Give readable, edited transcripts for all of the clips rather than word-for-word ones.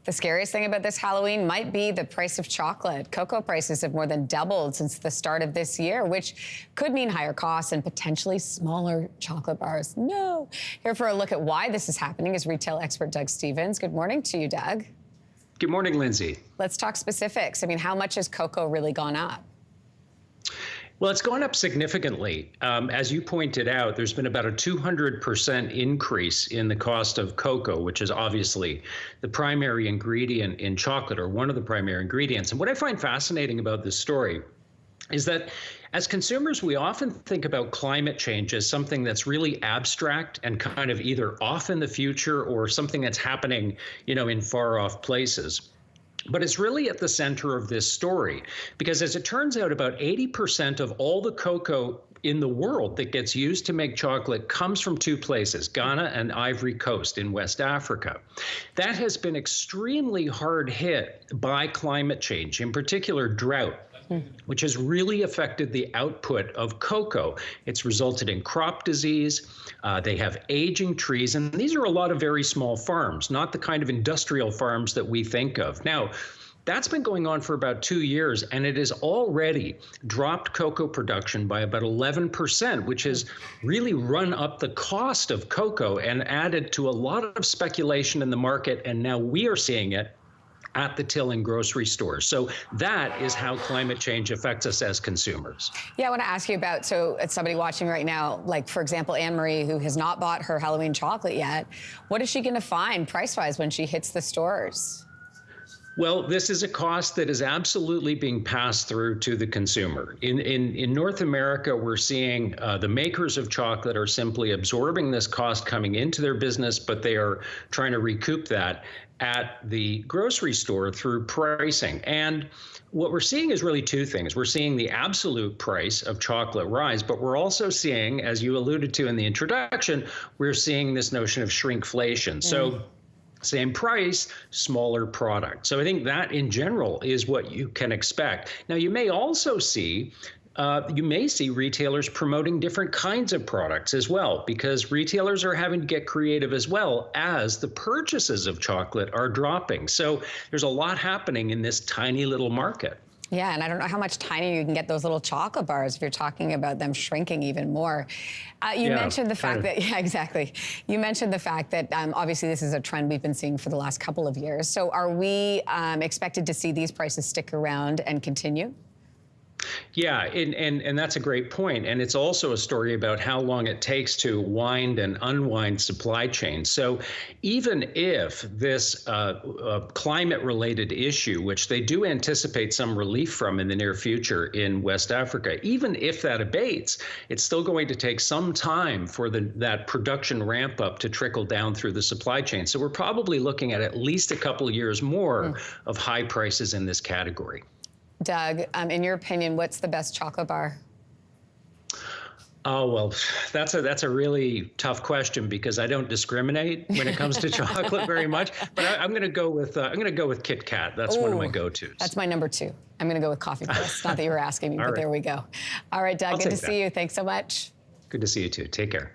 The scariest thing about this Halloween might be the price of chocolate. Cocoa prices have more than doubled since the start of this year, which could mean higher costs and potentially smaller chocolate bars. No. Here for a look at why this is happening is retail expert Doug Stevens. Good morning to you, Doug. Good morning, Lindsay. Let's talk specifics. I mean, how much has cocoa really gone up? Well, it's gone up significantly. As you pointed out, there's been about a 200% increase in the cost of cocoa, which is obviously the primary ingredient in chocolate, or one of the primary ingredients. And what I find fascinating about this story is that as consumers, we often think about climate change as something that's really abstract and kind of either off in the future or something that's happening, in far off places. But it's really at the center of this story, because as it turns out, about 80% of all the cocoa in the world that gets used to make chocolate comes from two places, Ghana and Ivory Coast in West Africa. That has been extremely hard hit by climate change, in particular drought, which has really affected the output of cocoa. It's resulted in crop disease. They have aging trees, and these are a lot of very small farms, not the kind of industrial farms that we think of. Now, that's been going on for about 2 years, and it has already dropped cocoa production by about 11%, which has really run up the cost of cocoa and added to a lot of speculation in the market, and now we are seeing it at the till in grocery stores. So that is how climate change affects us as consumers. Yeah, I want to ask you about, so it's somebody watching right now, like, for example, Anne-Marie, who has not bought her Halloween chocolate yet. What is she going to find price-wise when she hits the stores? Well, this is a cost that is absolutely being passed through to the consumer. In North America, we're seeing the makers of chocolate are simply absorbing this cost coming into their business, but they are trying to recoup that at the grocery store through pricing. And what we're seeing is really two things. We're seeing the absolute price of chocolate rise, but we're also seeing, as you alluded to in the introduction, we're seeing this notion of shrinkflation. So same price, smaller product. So I think that in general is what you can expect. Now, you may also see retailers promoting different kinds of products as well, because retailers are having to get creative as well as the purchases of chocolate are dropping. So there's a lot happening in this tiny little market. Yeah, and I don't know how much tinier you can get those little chocolate bars if you're talking about them shrinking even more. You mentioned the fact that, yeah, exactly. You mentioned the fact that obviously this is a trend we've been seeing for the last couple of years. So are we expected to see these prices stick around and continue? Yeah, and that's a great point. And it's also a story about how long it takes to wind and unwind supply chains. So even if this climate-related issue, which they do anticipate some relief from in the near future in West Africa, even if that abates, it's still going to take some time for that production ramp up to trickle down through the supply chain. So we're probably looking at least a couple of years more of high prices in this category. Doug, in your opinion, what's the best chocolate bar? Oh, well, that's a really tough question, because I don't discriminate when it comes to chocolate very much. But I'm going to go with Kit Kat. That's one of my go-tos. That's my number 2. I'm going to go with Coffee Puss. Not that you were asking me, but there we go. All right, Doug, good to see you. Thanks so much. Good to see you too. Take care.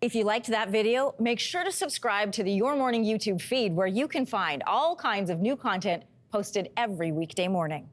If you liked that video, make sure to subscribe to the Your Morning YouTube feed, where you can find all kinds of new content posted every weekday morning.